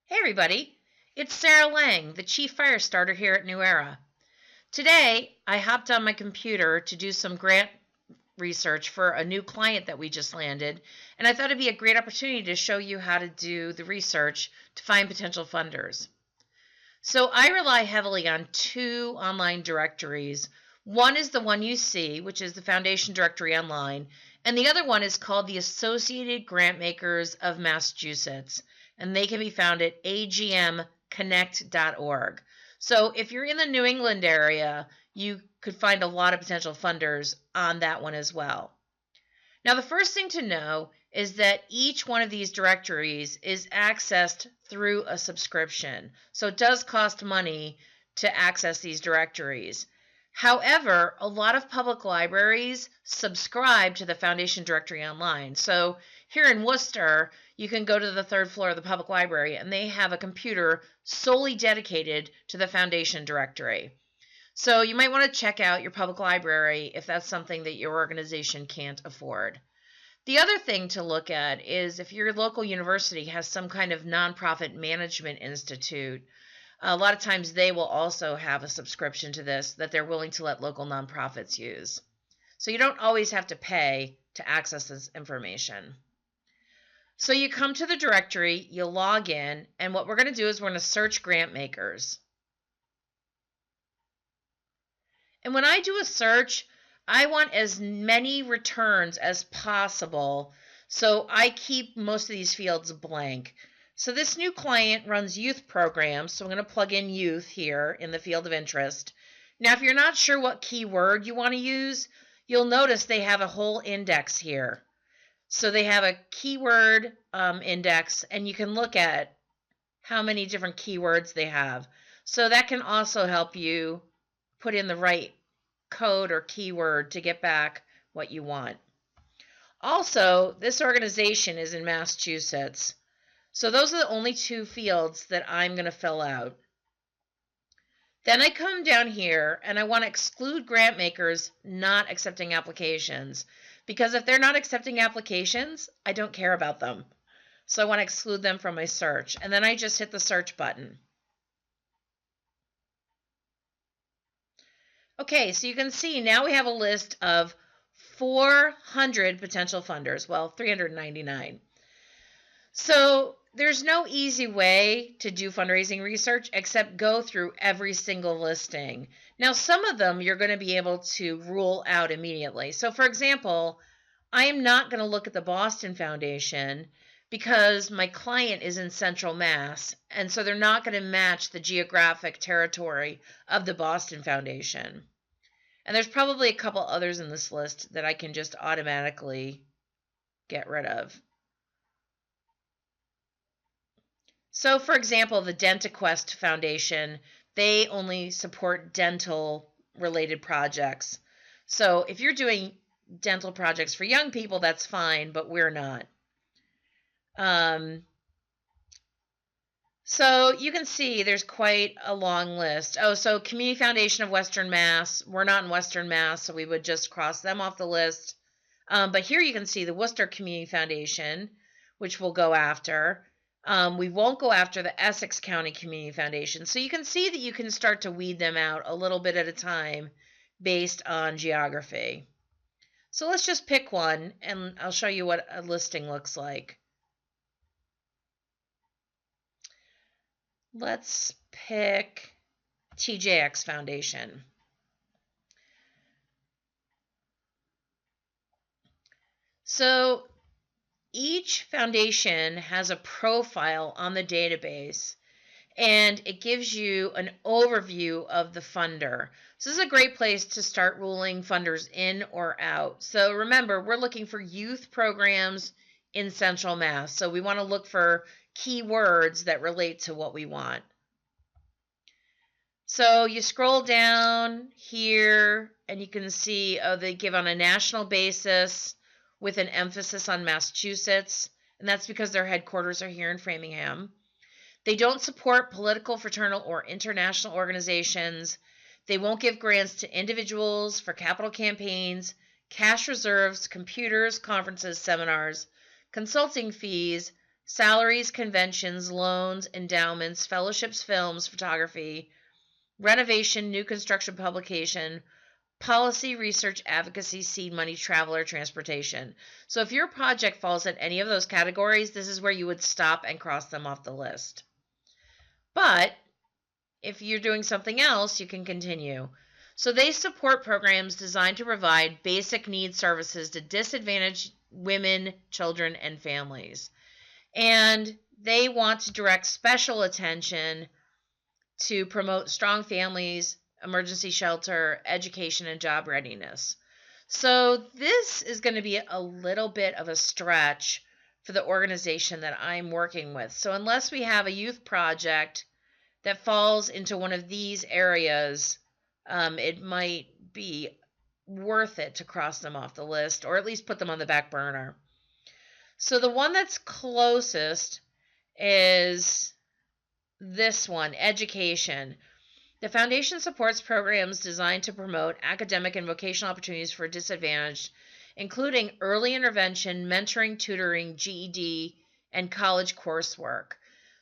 Hey everybody, it's Sarah Lang, the Chief Fire Starter here at New Era. Today, I hopped on my computer to do some grant research for a new client that we just landed, and I thought it'd be a great opportunity to show you how to do the research to find potential funders. So I rely heavily on two online directories. One is the one you see, which is the Foundation Directory Online, and the other one is called the Associated Grantmakers of Massachusetts, and they can be found at agmconnect.org. So if you're in the New England area, you could find a lot of potential funders on that one as well. Now, the first thing to know is that each one of these directories is accessed through a subscription. So it does cost money to access these directories. However, a lot of public libraries subscribe to the Foundation Directory Online. So here in Worcester, you can go to the third floor of the public library and they have a computer solely dedicated to the Foundation Directory. So you might want to check out your public library if that's something that your organization can't afford. The other thing to look at is if your local university has some kind of nonprofit management institute, a lot of times they will also have a subscription to this that they're willing to let local nonprofits use. So you don't always have to pay to access this information. So you come to the directory, you log in, and what we're going to do is we're going to search grant makers. And when I do a search, I want as many returns as possible, so I keep most of these fields blank. So this new client runs youth programs, so I'm going to plug in youth here in the field of interest. Now, if you're not sure what keyword you want to use, you'll notice they have a whole index here. So they have a keyword index, and you can look at how many different keywords they have. So that can also help you put in the right code or keyword to get back what you want. Also, this organization is in Massachusetts. So those are the only two fields that I'm going to fill out. Then I come down here and I want to exclude grant makers not accepting applications, because if they're not accepting applications, I don't care about them. So I want to exclude them from my search. And then I just hit the search button. Okay, so you can see now we have a list of 400 potential funders. Well, 399. So there's no easy way to do fundraising research except go through every single listing. Now, some of them you're going to be able to rule out immediately. So, for example, I am not going to look at the Boston Foundation because my client is in Central Mass, and so they're not going to match the geographic territory of the Boston Foundation. And there's probably a couple others in this list that I can just automatically get rid of. So, for example, the DentaQuest Foundation, they only support dental-related projects. So if you're doing dental projects for young people, that's fine, but we're not. So you can see there's quite a long list. Oh, so Community Foundation of Western Mass. We're not in Western Mass, so we would just cross them off the list. But here you can see the Worcester Community Foundation, which we'll go after. We won't go after the Essex County Community Foundation. So you can see that you can start to weed them out a little bit at a time based on geography. So let's just pick one, and I'll show you what a listing looks like. Let's pick TJX Foundation. So each foundation has a profile on the database, and it gives you an overview of the funder. So this is a great place to start ruling funders in or out. So remember, we're looking for youth programs in Central Mass. So we want to look for keywords that relate to what we want. So you scroll down here and you can see they give on a national basis with an emphasis on Massachusetts, and that's because their headquarters are here in Framingham. They don't support political, fraternal, or international organizations. They won't give grants to individuals for capital campaigns, cash reserves, computers, conferences, seminars, consulting fees, salaries, conventions, loans, endowments, fellowships, films, photography, renovation, new construction, publication, policy, research, advocacy, seed money, travel, or transportation. So if your project falls in any of those categories, this is where you would stop and cross them off the list. But if you're doing something else, you can continue. So they support programs designed to provide basic needs services to disadvantaged women, children, and families. And they want to direct special attention to promote strong families, emergency shelter, education, and job readiness. So this is going to be a little bit of a stretch for the organization that I'm working with. So unless we have a youth project that falls into one of these areas, it might be worth it to cross them off the list or at least put them on the back burner. So the one that's closest is this one, education. The foundation supports programs designed to promote academic and vocational opportunities for disadvantaged, including early intervention, mentoring, tutoring, GED, and college coursework.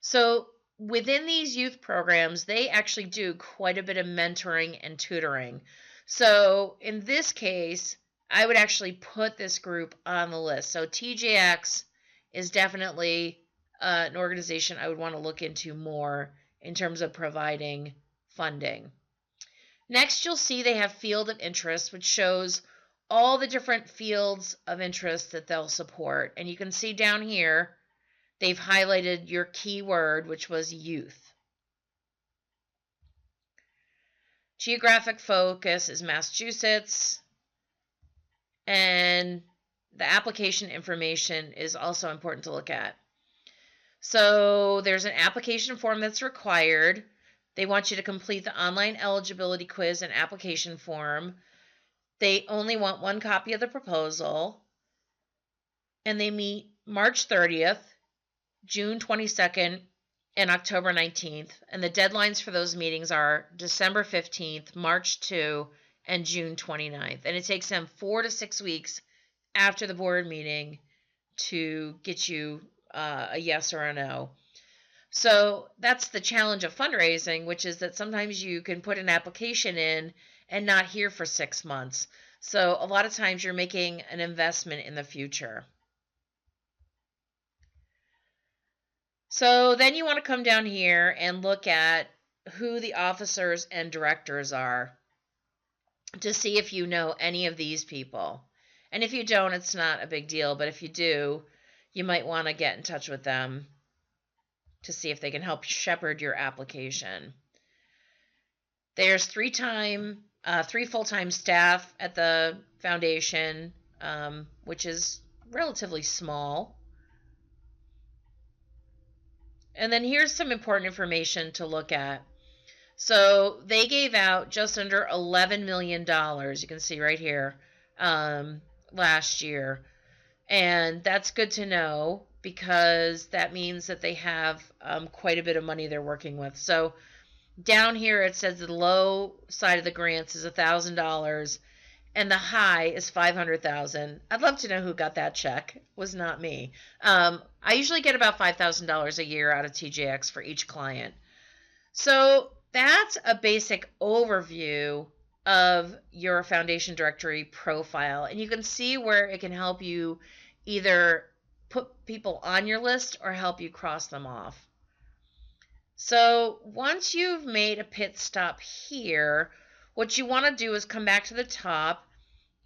So within these youth programs, they actually do quite a bit of mentoring and tutoring. So in this case, I would actually put this group on the list. So TJX is definitely an organization I would want to look into more in terms of providing funding. Next, you'll see they have field of interest, which shows all the different fields of interest that they'll support. And you can see down here, they've highlighted your keyword, which was youth. Geographic focus is Massachusetts, and the application information is also important to look at. So there's an application form that's required. They want you to complete the online eligibility quiz and application form. They only want one copy of the proposal, and they meet March 30th, June 22nd, and October 19th. And the deadlines for those meetings are December 15th, March 2, and June 29th. And it takes them 4 to 6 weeks after the board meeting to get you a yes or a no. So that's the challenge of fundraising, which is that sometimes you can put an application in and not hear for 6 months. So a lot of times you're making an investment in the future. So then you want to come down here and look at who the officers and directors are to see if you know any of these people. And if you don't, it's not a big deal. But if you do, you might want to get in touch with them to see if they can help shepherd your application. There's 3 full-time staff at the foundation, which is relatively small. And then here's some important information to look at. So they gave out just under $11 million, you can see right here, last year. And that's good to know because that means that they have quite a bit of money they're working with. So down here it says the low side of the grants is $1,000 and the high is $500,000. I'd love to know who got that check. It was not me. I usually get about $5,000 a year out of TJX for each client. So that's a basic overview of your foundation directory profile, and you can see where it can help you either put people on your list or help you cross them off. So once you've made a pit stop here, what you want to do is come back to the top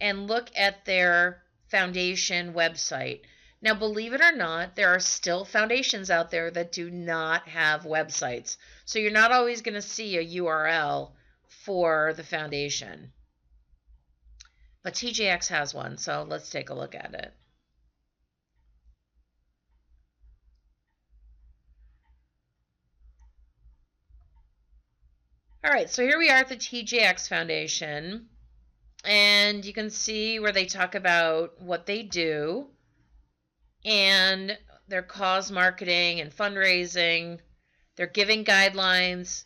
and look at their foundation website. Now, believe it or not, there are still foundations out there that do not have websites. So you're not always going to see a URL for the foundation. But TJX has one, so let's take a look at it. All right, so here we are at the TJX Foundation, and you can see where they talk about what they do and their cause marketing and fundraising, their giving guidelines,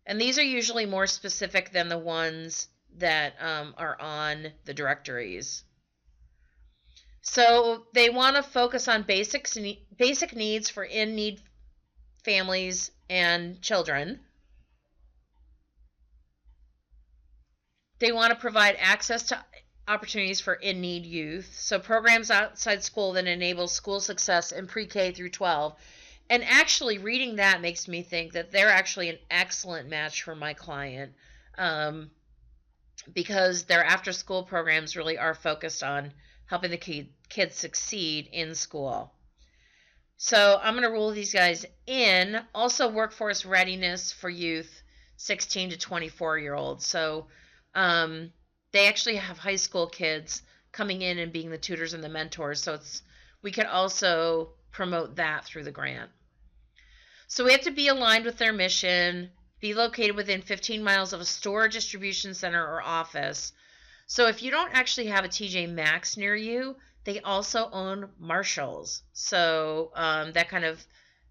and these are usually more specific than the ones that are on the directories. So they want to focus on basic needs for in-need families and children. They want to provide access to opportunities for in-need youth. So programs outside school that enable school success in pre-K through 12. And actually reading that makes me think that they're actually an excellent match for my client, because their after-school programs really are focused on helping the kids succeed in school. So I'm going to rule these guys in. Also, workforce readiness for youth 16 to 24-year-olds. So they actually have high school kids coming in and being the tutors and the mentors. So we could also promote that through the grant. So we have to be aligned with their mission, be located within 15 miles of a store, distribution center, or office. So if you don't actually have a TJ Maxx near you, they also own Marshalls. So that kind of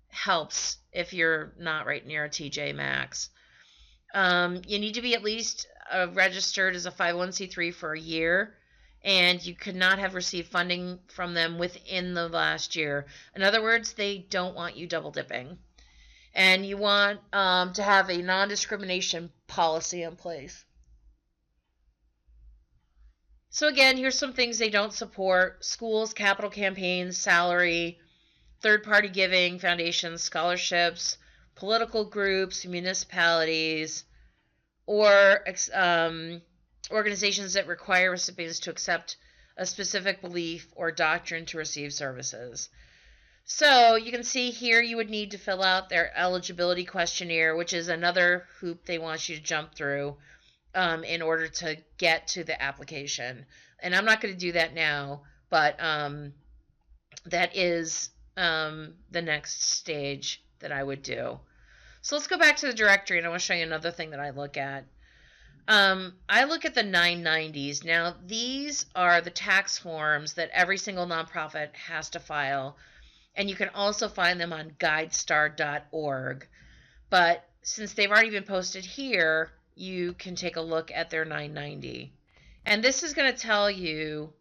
helps if you're not right near a TJ Maxx. You need to be at least registered as a 501c3 for a year, and you could not have received funding from them within the last year. In other words, they don't want you double dipping. And you want to have a non-discrimination policy in place. So again, here's some things they don't support: schools, capital campaigns, salary, third-party giving, foundations, scholarships, political groups, municipalities, or organizations that require recipients to accept a specific belief or doctrine to receive services. So you can see here you would need to fill out their eligibility questionnaire, which is another hoop they want you to jump through in order to get to the application. And I'm not going to do that now, but that is the next stage that I would do. So let's go back to the directory, and I want to show you another thing that I look at. I look at the 990s. Now, these are the tax forms that every single nonprofit has to file, and you can also find them on guidestar.org. But since they've already been posted here, you can take a look at their 990. And this is going to tell you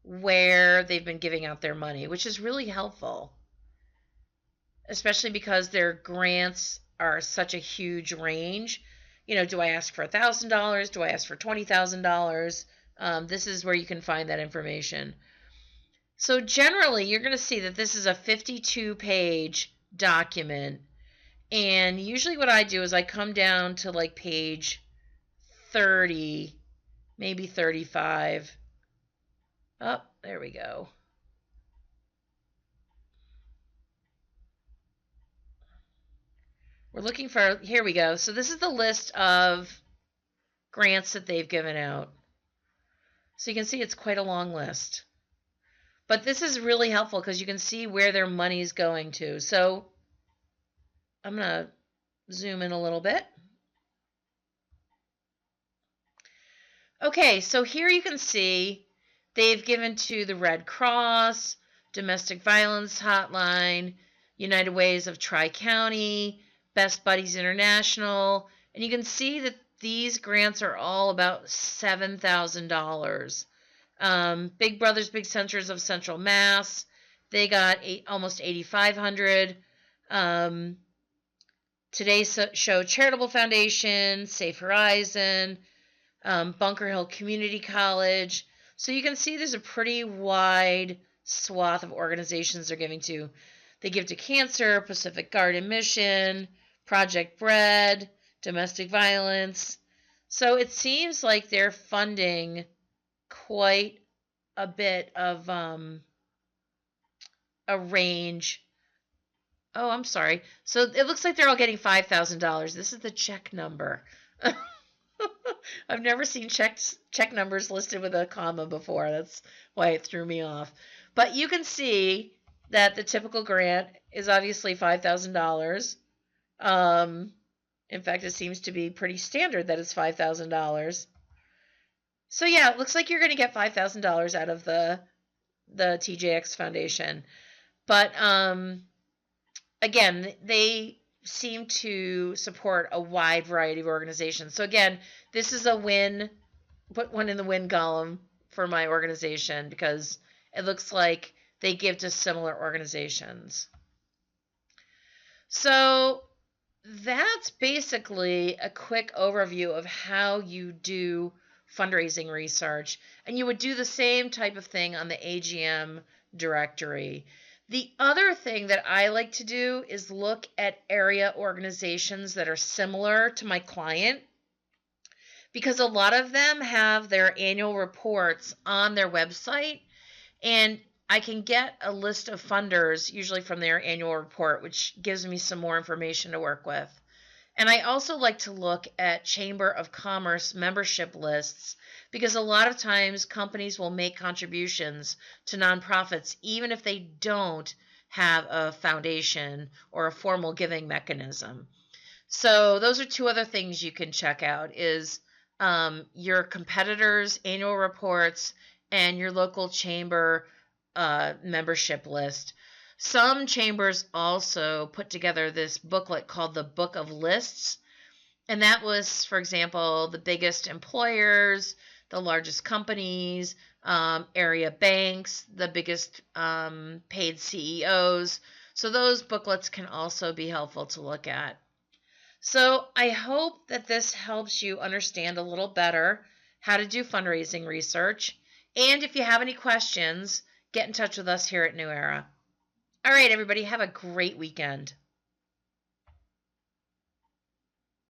where they've been giving out their money, which is really helpful, especially because their grants are such a huge range. You know, do I ask for $1,000? Do I ask for $20,000? This is where you can find that information. So generally, you're going to see that this is a 52-page document. And usually what I do is I come down to like page 30, maybe 35. Oh, there we go. We're looking for, here we go. So this is the list of grants that they've given out. So you can see it's quite a long list. But this is really helpful because you can see where their money is going to. So I'm going to zoom in a little bit. Okay, so here you can see they've given to the Red Cross, Domestic Violence Hotline, United Ways of Tri-County, Best Buddies International, and you can see that these grants are all about $7,000. Big Brothers Big Centers of Central Mass, they got almost $8,500. Today's Show Charitable Foundation, Safe Horizon, Bunker Hill Community College. So you can see there's a pretty wide swath of organizations they're giving to. They give to Cancer, Pacific Garden Mission, Project Bread, Domestic Violence. So it seems like they're funding quite a bit of a range. Oh, I'm sorry. So it looks like they're all getting $5,000. This is the check number. I've never seen check numbers listed with a comma before. That's why it threw me off. But you can see that the typical grant is obviously $5,000. In fact, it seems to be pretty standard that it's $5,000. So yeah, it looks like you're going to get $5,000 out of the TJX Foundation. But again, they seem to support a wide variety of organizations. So again, this is a win. Put one in the win column for my organization because it looks like they give to similar organizations. So that's basically a quick overview of how you do fundraising research. And you would do the same type of thing on the AGM directory. The other thing that I like to do is look at area organizations that are similar to my client, because a lot of them have their annual reports on their website, and I can get a list of funders usually from their annual report, which gives me some more information to work with. And I also like to look at Chamber of Commerce membership lists, because a lot of times companies will make contributions to nonprofits even if they don't have a foundation or a formal giving mechanism. So those are two other things you can check out, is your competitors' annual reports and your local chamber membership list. Some chambers also put together this booklet called the Book of Lists, and that was, for example, the biggest employers, the largest companies, area banks, the biggest paid CEOs. So those booklets can also be helpful to look at. So I hope that this helps you understand a little better how to do fundraising research. And if you have any questions, get in touch with us here at New Era. All right, everybody, have a great weekend.